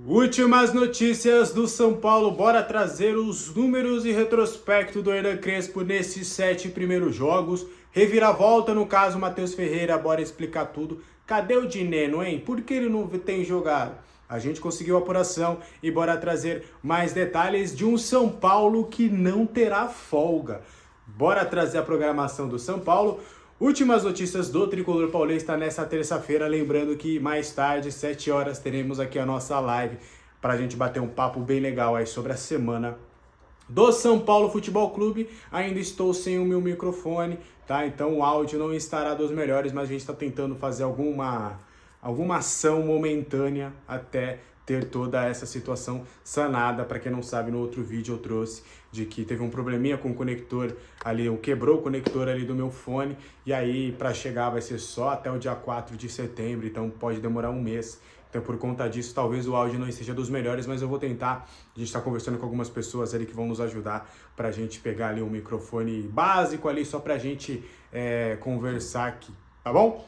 Últimas notícias do São Paulo, bora trazer os números e retrospecto do Hernan Crespo nesses 7 primeiros jogos. Reviravolta no caso Matheus Ferreira, bora explicar tudo. Cadê o Dineno, hein? Por que ele não tem jogado? A gente conseguiu a apuração e bora trazer mais detalhes de um São Paulo que não terá folga. Bora trazer a programação do São Paulo. Últimas notícias do Tricolor Paulista nessa terça-feira, lembrando que mais tarde, 7 horas, teremos aqui a nossa live para a gente bater um papo bem legal aí sobre a semana do São Paulo Futebol Clube. Ainda estou sem o meu microfone, tá? Então o áudio não estará dos melhores, mas a gente está tentando fazer alguma ação momentânea até ter toda essa situação sanada. Para quem não sabe, no outro vídeo eu trouxe de que teve um probleminha com o conector ali, quebrou o conector ali do meu fone, e aí para chegar vai ser só até o dia 4 de setembro, então pode demorar um mês. Então por conta disso, talvez o áudio não esteja dos melhores, mas eu vou tentar. A gente está conversando com algumas pessoas ali que vão nos ajudar para a gente pegar ali um microfone básico ali, só para a gente conversar aqui, tá bom?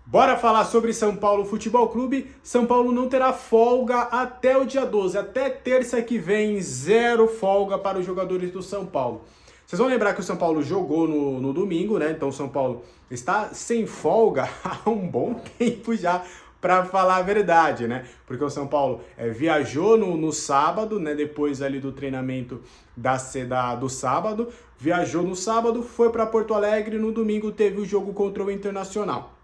Bora falar sobre São Paulo Futebol Clube. São Paulo não terá folga até o dia 12, até terça que vem, zero folga para os jogadores do São Paulo. Vocês vão lembrar que o São Paulo jogou no domingo, né? Então o São Paulo está sem folga há um bom tempo já, para falar a verdade, né? Porque o São Paulo viajou no sábado, né? Depois ali do treinamento do sábado, viajou no sábado, foi para Porto Alegre, no domingo teve o jogo contra o Internacional.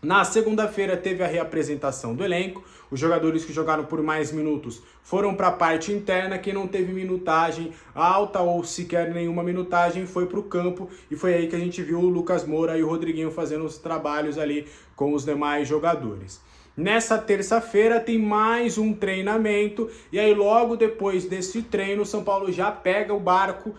Na segunda-feira teve a reapresentação do elenco, os jogadores que jogaram por mais minutos foram para a parte interna, quem não teve minutagem alta ou sequer nenhuma minutagem foi para o campo, e foi aí que a gente viu o Lucas Moura e o Rodriguinho fazendo os trabalhos ali com os demais jogadores. Nessa terça-feira tem mais um treinamento, e aí logo depois desse treino o São Paulo já pega o barco,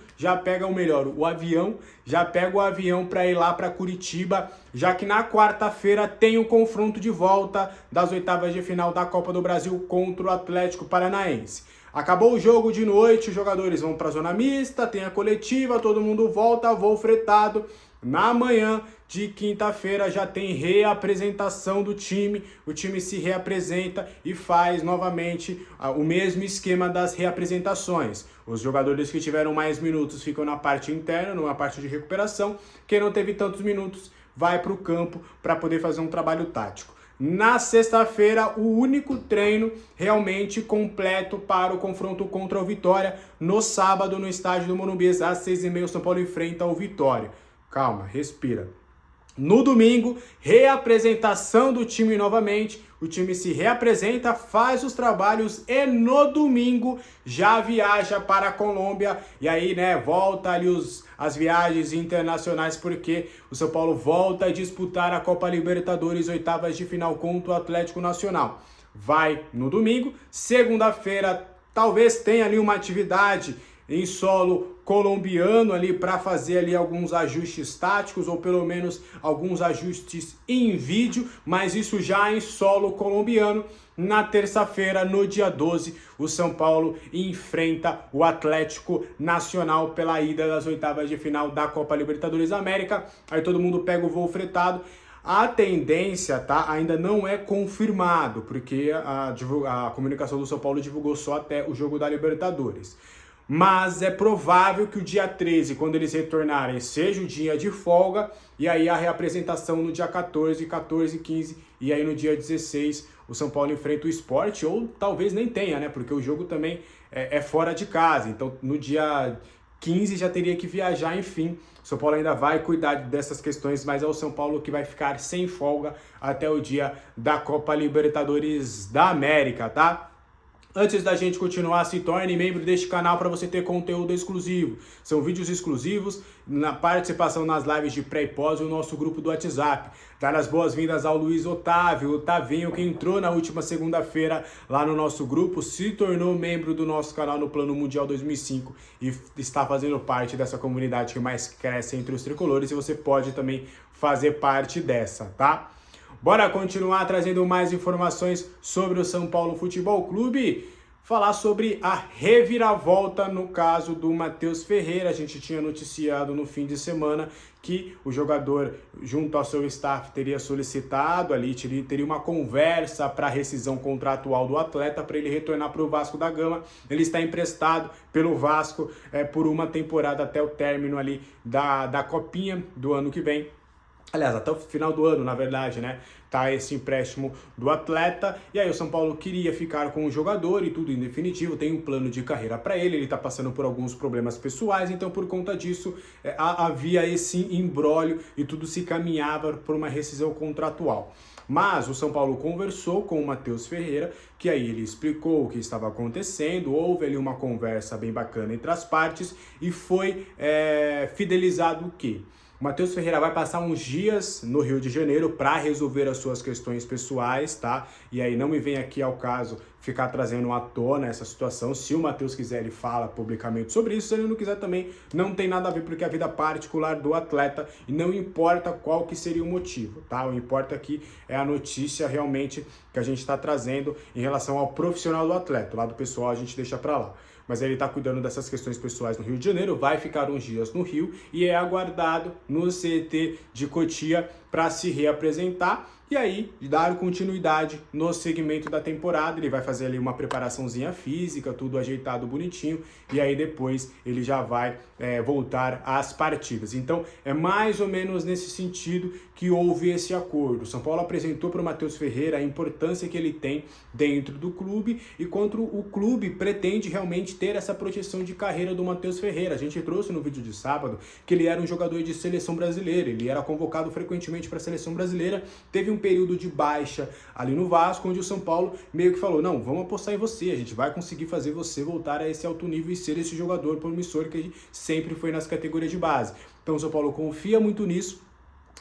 o avião, já pega o avião para ir lá para Curitiba, já que na quarta-feira tem o confronto de volta das oitavas de final da Copa do Brasil contra o Atlético Paranaense. Acabou o jogo de noite, os jogadores vão para a zona mista, tem a coletiva, todo mundo volta, voo fretado. Na manhã de quinta-feira já tem reapresentação do time, o time se reapresenta e faz novamente o mesmo esquema das reapresentações. Os jogadores que tiveram mais minutos ficam na parte interna, numa parte de recuperação. Quem não teve tantos minutos vai para o campo para poder fazer um trabalho tático. Na sexta-feira, o único treino realmente completo para o confronto contra o Vitória. No sábado, no estádio do Morumbi, às 6h30, o São Paulo enfrenta o Vitória. Calma, respira. No domingo, reapresentação do time novamente. O time se reapresenta, faz os trabalhos e no domingo já viaja para a Colômbia. E aí, né, volta ali as viagens internacionais, porque o São Paulo volta a disputar a Copa Libertadores, oitavas de final contra o Atlético Nacional. Vai no domingo. Segunda-feira, talvez tenha ali uma atividade em solo colombiano ali para fazer ali alguns ajustes táticos, ou pelo menos alguns ajustes em vídeo, mas isso já em solo colombiano. Na terça-feira, no dia 12, o São Paulo enfrenta o Atlético Nacional pela ida das oitavas de final da Copa Libertadores da América. Aí todo mundo pega o voo fretado. A tendência, tá, ainda não é confirmado, porque a comunicação do São Paulo divulgou só até o jogo da Libertadores. Mas é provável que o dia 13, quando eles retornarem, seja o dia de folga, e aí a reapresentação no dia 14, 15, e aí no dia 16 o São Paulo enfrenta o Sport, ou talvez nem tenha, né? Porque o jogo também é fora de casa, então no dia 15 já teria que viajar, enfim. O São Paulo ainda vai cuidar dessas questões, mas é o São Paulo que vai ficar sem folga até o dia da Copa Libertadores da América, tá? Antes da gente continuar, se torne membro deste canal para você ter conteúdo exclusivo. São vídeos exclusivos, na participação nas lives de pré e pós e o nosso grupo do WhatsApp. Dar as boas-vindas ao Luiz Otávio, o Tavinho, que entrou na última segunda-feira lá no nosso grupo, se tornou membro do nosso canal no Plano Mundial 2005 e está fazendo parte dessa comunidade que mais cresce entre os tricolores, e você pode também fazer parte dessa, tá? Bora continuar trazendo mais informações sobre o São Paulo Futebol Clube. falar sobre a reviravolta no caso do Matheus Ferreira. A gente tinha noticiado no fim de semana que o jogador, junto ao seu staff, teria solicitado ali, teria uma conversa para rescisão contratual do atleta para ele retornar para o Vasco da Gama. Ele está emprestado pelo Vasco por uma temporada até o término ali da Copinha do ano que vem. Aliás, até o final do ano, na verdade, né? Tá esse empréstimo do atleta. E aí o São Paulo queria ficar com o jogador e tudo em definitivo. Tem um plano de carreira para ele. Ele tá passando por alguns problemas pessoais. Então, por conta disso, havia esse imbróglio e tudo se caminhava por uma rescisão contratual. Mas o São Paulo conversou com o Matheus Ferreira, que aí ele explicou o que estava acontecendo, houve ali uma conversa bem bacana entre as partes e foi fidelizado o quê? O Matheus Ferreira vai passar uns dias no Rio de Janeiro para resolver as suas questões pessoais, tá? E aí não me vem aqui ao caso ficar trazendo à tona essa situação. Se o Matheus quiser, ele fala publicamente sobre isso. Se ele não quiser também, não tem nada a ver, porque é a vida particular do atleta e não importa qual que seria o motivo, tá? O que importa aqui é a notícia realmente que a gente está trazendo em relação ao profissional do atleta. O lado pessoal a gente deixa para lá. Mas ele está cuidando dessas questões pessoais no Rio de Janeiro, vai ficar uns dias no Rio e é aguardado no CT de Cotia para se reapresentar e aí dar continuidade no segmento da temporada. Ele vai fazer ali uma preparaçãozinha física, tudo ajeitado bonitinho, e aí depois ele já vai voltar às partidas. Então é mais ou menos nesse sentido que houve esse acordo. O São Paulo apresentou para o Matheus Ferreira a importância que ele tem dentro do clube e quanto o clube pretende realmente ter essa projeção de carreira do Matheus Ferreira. A gente trouxe no vídeo de sábado que ele era um jogador de seleção brasileira, ele era convocado frequentemente para a seleção brasileira, teve um período de baixa ali no Vasco, onde o São Paulo meio que falou, não, vamos apostar em você, a gente vai conseguir fazer você voltar a esse alto nível e ser esse jogador promissor que sempre foi nas categorias de base. Então o São Paulo confia muito nisso,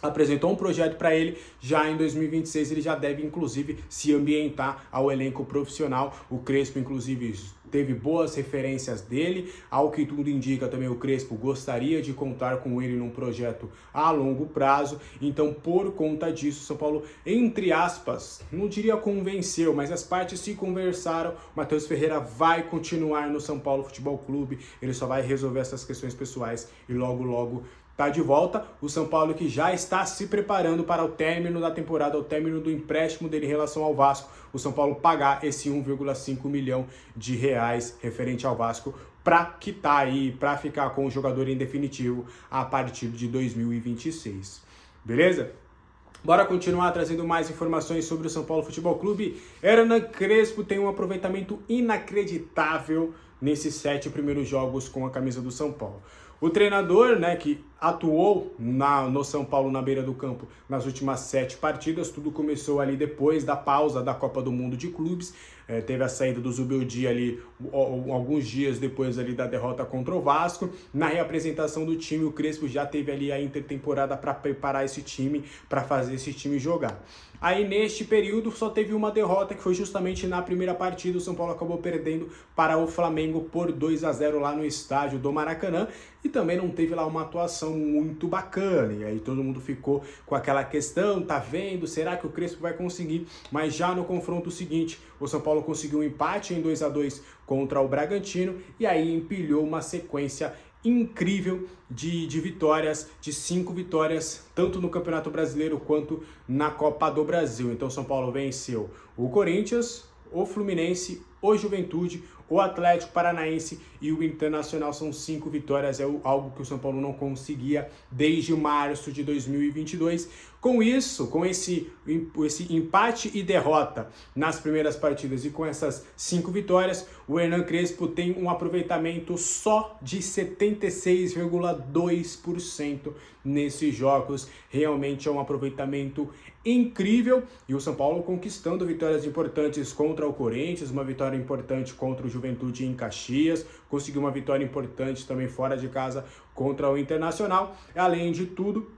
apresentou um projeto para ele, já em 2026 ele já deve inclusive se ambientar ao elenco profissional. O Crespo inclusive teve boas referências dele, ao que tudo indica também o Crespo gostaria de contar com ele num projeto a longo prazo. Então por conta disso, São Paulo, entre aspas, não diria convenceu, mas as partes se conversaram, o Matheus Ferreira vai continuar no São Paulo Futebol Clube, ele só vai resolver essas questões pessoais e logo tá de volta. O São Paulo que já está se preparando para o término da temporada, o término do empréstimo dele em relação ao Vasco, o São Paulo pagar esse 1,5 milhão de reais referente ao Vasco para quitar aí, para ficar com o jogador em definitivo a partir de 2026. Beleza? Bora continuar trazendo mais informações sobre o São Paulo Futebol Clube. Hernan Crespo tem um aproveitamento inacreditável nesses 7 primeiros jogos com a camisa do São Paulo. O treinador, né, que atuou no São Paulo na beira do campo nas últimas 7 partidas, tudo começou ali depois da pausa da Copa do Mundo de Clubes, teve a saída do Zubeldia ali alguns dias depois ali da derrota contra o Vasco. Na reapresentação do time, o Crespo já teve ali a intertemporada para preparar esse time, para fazer esse time jogar. Aí neste período só teve uma derrota, que foi justamente na primeira partida. O São Paulo acabou perdendo para o Flamengo por 2-0 lá no estádio do Maracanã, e também não teve lá uma atuação muito bacana, e aí todo mundo ficou com aquela questão, tá vendo, será que o Crespo vai conseguir? Mas já no confronto seguinte, o São Paulo conseguiu um empate em 2-2 contra o Bragantino, e aí empilhou uma sequência incrível de vitórias, de 5 vitórias, tanto no Campeonato Brasileiro quanto na Copa do Brasil. Então São Paulo venceu o Corinthians, o Fluminense, o Juventude, o Atlético Paranaense e o Internacional. São 5 vitórias, é algo que o São Paulo não conseguia desde março de 2022. Com isso, com esse empate e derrota nas primeiras partidas e com essas 5 vitórias, o Hernan Crespo tem um aproveitamento só de 76,2% nesses jogos. Realmente é um aproveitamento incrível, e o São Paulo conquistando vitórias importantes contra o Corinthians, uma vitória importante contra o Juventude em Caxias, conseguiu uma vitória importante também fora de casa contra o Internacional. Além de tudo,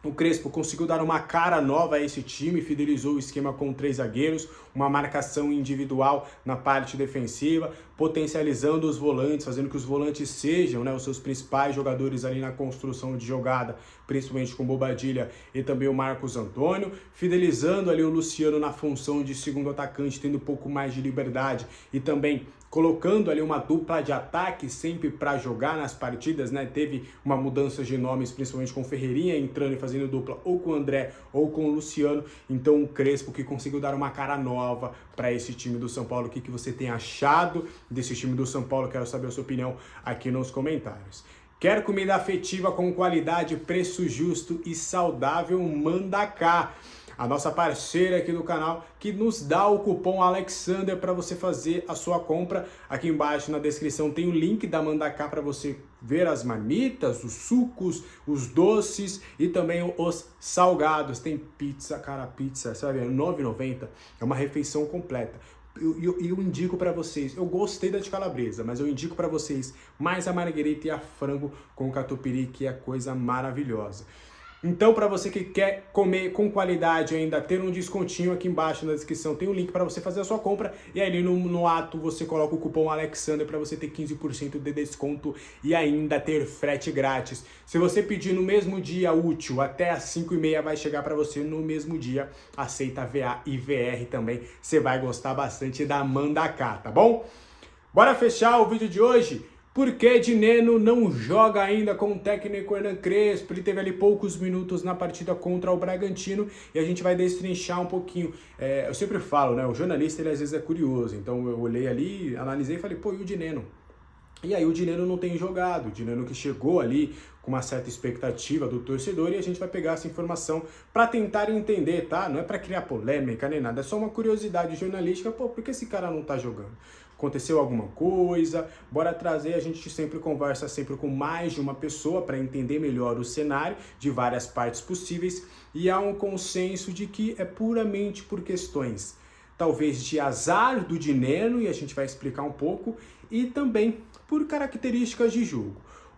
o Crespo conseguiu dar uma cara nova a esse time, fidelizou o esquema com 3 zagueiros, uma marcação individual na parte defensiva, potencializando os volantes, fazendo que os volantes sejam, né, os seus principais jogadores ali na construção de jogada, principalmente com Bobadilla e também o Marcos Antônio, fidelizando ali o Luciano na função de segundo atacante, tendo um pouco mais de liberdade e também colocando ali uma dupla de ataque sempre para jogar nas partidas, né? Teve uma mudança de nomes, principalmente com o Ferreirinha entrando e fazendo dupla ou com o André ou com o Luciano. Então o Crespo que conseguiu dar uma cara nova para esse time do São Paulo. O que você tem achado desse time do São Paulo? Quero saber a sua opinião aqui nos comentários. Quer comida afetiva com qualidade, preço justo e saudável? Manda cá! A nossa parceira aqui do canal, que nos dá o cupom Alexander para você fazer a sua compra. Aqui embaixo na descrição tem o link da Mandacá para você ver as marmitas, os sucos, os doces e também os salgados. Tem pizza, cara, pizza, sabe, R$ 9,90, é uma refeição completa. Eu indico para vocês, eu gostei da de calabresa, mas eu indico para vocês mais a marguerita e a frango com catupiry, que é coisa maravilhosa. Então, para você que quer comer com qualidade ainda, ter um descontinho aqui embaixo na descrição, tem um link para você fazer a sua compra e aí no ato você coloca o cupom Alexander para você ter 15% de desconto e ainda ter frete grátis. Se você pedir no mesmo dia útil, até às 5h30 vai chegar para você no mesmo dia, aceita VA e VR também, você vai gostar bastante da Mandacá, tá bom? Bora fechar o vídeo de hoje? Por que Dineno não joga ainda com o técnico Hernan Crespo? Ele teve ali poucos minutos na partida contra o Bragantino e a gente vai destrinchar um pouquinho. Eu sempre falo, né? O jornalista ele às vezes é curioso, então eu olhei ali, analisei e falei, pô, e o Dineno? E aí o Dineno não tem jogado, o Dineno que chegou ali com uma certa expectativa do torcedor e a gente vai pegar essa informação para tentar entender, tá? Não é para criar polêmica nem nada, é só uma curiosidade jornalística, pô, por que esse cara não tá jogando? Aconteceu alguma coisa? Bora trazer, a gente sempre conversa sempre com mais de uma pessoa para entender melhor o cenário de várias partes possíveis e há um consenso de que é puramente por questões talvez de azar do Dineno, e a gente vai explicar um pouco, e também por características de jogo.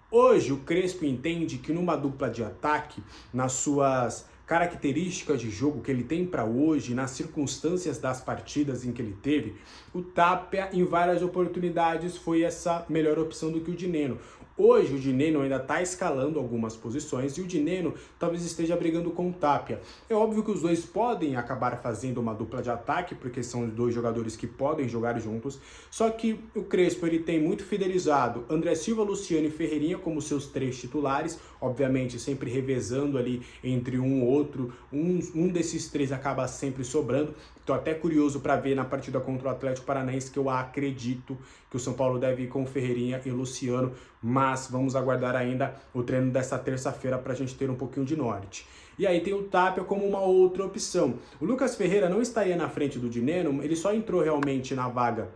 Hoje o Crespo entende que numa dupla de ataque, nas suas características de jogo que ele tem para hoje, nas circunstâncias das partidas em que ele teve, o Tapia em várias oportunidades foi essa melhor opção do que o Dineno. Hoje o Dineno ainda está escalando algumas posições e o Dineno talvez esteja brigando com o Tapia. É óbvio que os dois podem acabar fazendo uma dupla de ataque, porque são os dois jogadores que podem jogar juntos, só que o Crespo ele tem muito fidelizado André Silva, Luciano e Ferreirinha como seus três titulares, obviamente sempre revezando ali entre um ou outro, um desses três acaba sempre sobrando. Estou até curioso para ver na partida contra o Atlético Paranaense, que eu acredito que o São Paulo deve ir com Ferreirinha e Luciano, mas vamos aguardar ainda o treino dessa terça-feira para a gente ter um pouquinho de norte. E aí tem o Tapia como uma outra opção. O Lucas Ferreira não estaria na frente do Dineno, ele só entrou realmente na vaga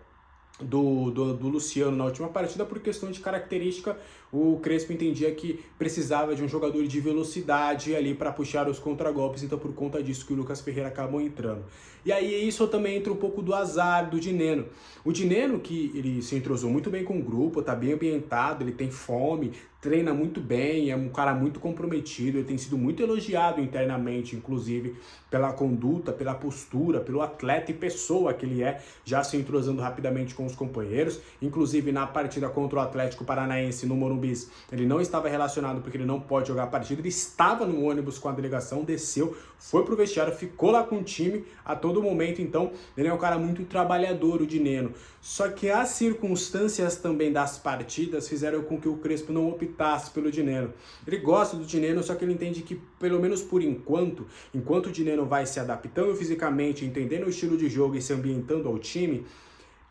do Luciano na última partida por questão de característica. O Crespo entendia que precisava de um jogador de velocidade ali para puxar os contragolpes, então por conta disso que o Lucas Ferreira acabou entrando. E aí isso também entra um pouco do azar do Dineno. O Dineno que ele se entrosou muito bem com o grupo, tá bem ambientado, ele tem fome, treina muito bem, é um cara muito comprometido, ele tem sido muito elogiado internamente, inclusive pela conduta, pela postura, pelo atleta e pessoa que ele é, já se entrosando rapidamente com os companheiros, inclusive na partida contra o Atlético Paranaense no Morumbi, ele não estava relacionado porque ele não pode jogar a partida, ele estava no ônibus com a delegação, desceu, foi pro vestiário, ficou lá com o time a todo momento, então ele é um cara muito trabalhador, o Dineno. Só que as circunstâncias também das partidas fizeram com que o Crespo não optasse pelo Dineno. Ele gosta do Dineno, só que ele entende que, pelo menos por enquanto o Dineno vai se adaptando fisicamente, entendendo o estilo de jogo e se ambientando ao time,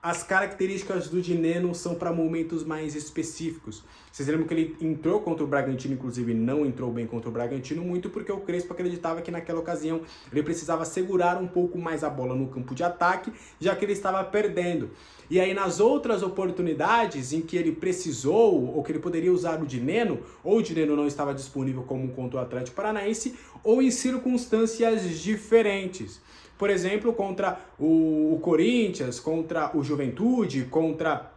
as características do Dineno são para momentos mais específicos. Vocês lembram que ele entrou contra o Bragantino, inclusive não entrou bem contra o Bragantino, muito porque o Crespo acreditava que naquela ocasião ele precisava segurar um pouco mais a bola no campo de ataque, já que ele estava perdendo. E aí nas outras oportunidades em que ele precisou, ou que ele poderia usar o Dineno, ou o Dineno não estava disponível como contra o Atlético Paranaense, ou em circunstâncias diferentes. Por exemplo, contra o Corinthians, contra o Juventude, contra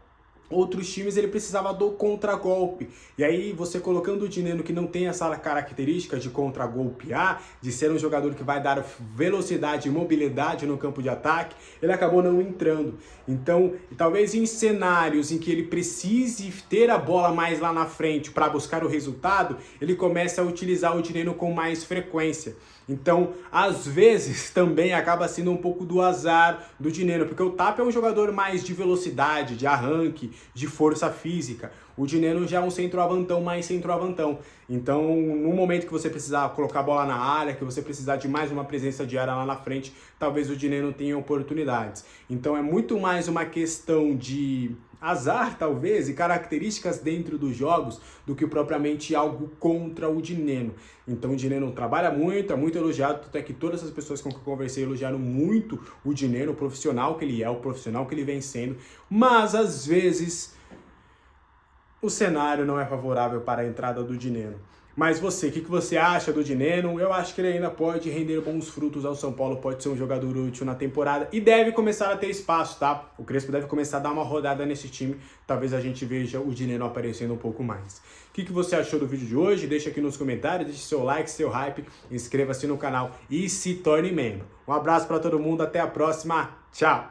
outros times ele precisava do contragolpe. E aí você colocando o Dineno, que não tem essa característica de contragolpear, de ser um jogador que vai dar velocidade e mobilidade no campo de ataque, ele acabou não entrando. Então, talvez em cenários em que ele precise ter a bola mais lá na frente para buscar o resultado, ele comece a utilizar o Dineno com mais frequência. Então, às vezes, também acaba sendo um pouco do azar do Dineno, porque o Tapia é um jogador mais de velocidade, de arranque, de força física. O Dineno já é um centroavantão mais centroavantão. Então, no momento que você precisar colocar a bola na área, que você precisar de mais uma presença de área lá na frente, talvez o Dineno tenha oportunidades. Então, é muito mais uma questão de azar, talvez, e características dentro dos jogos do que propriamente algo contra o Dineno. Então o Dineno trabalha muito, é muito elogiado, até que todas as pessoas com que eu conversei elogiaram muito o Dineno, o profissional que ele é, o profissional que ele vem sendo, mas às vezes o cenário não é favorável para a entrada do Dineno. Mas você, o que você acha do Dineno? Eu acho que ele ainda pode render bons frutos ao São Paulo, pode ser um jogador útil na temporada e deve começar a ter espaço, tá? O Crespo deve começar a dar uma rodada nesse time, talvez a gente veja o Dineno aparecendo um pouco mais. O que você achou do vídeo de hoje? Deixa aqui nos comentários, deixe seu like, seu hype, inscreva-se no canal e se torne membro. Um abraço para todo mundo, até a próxima, tchau!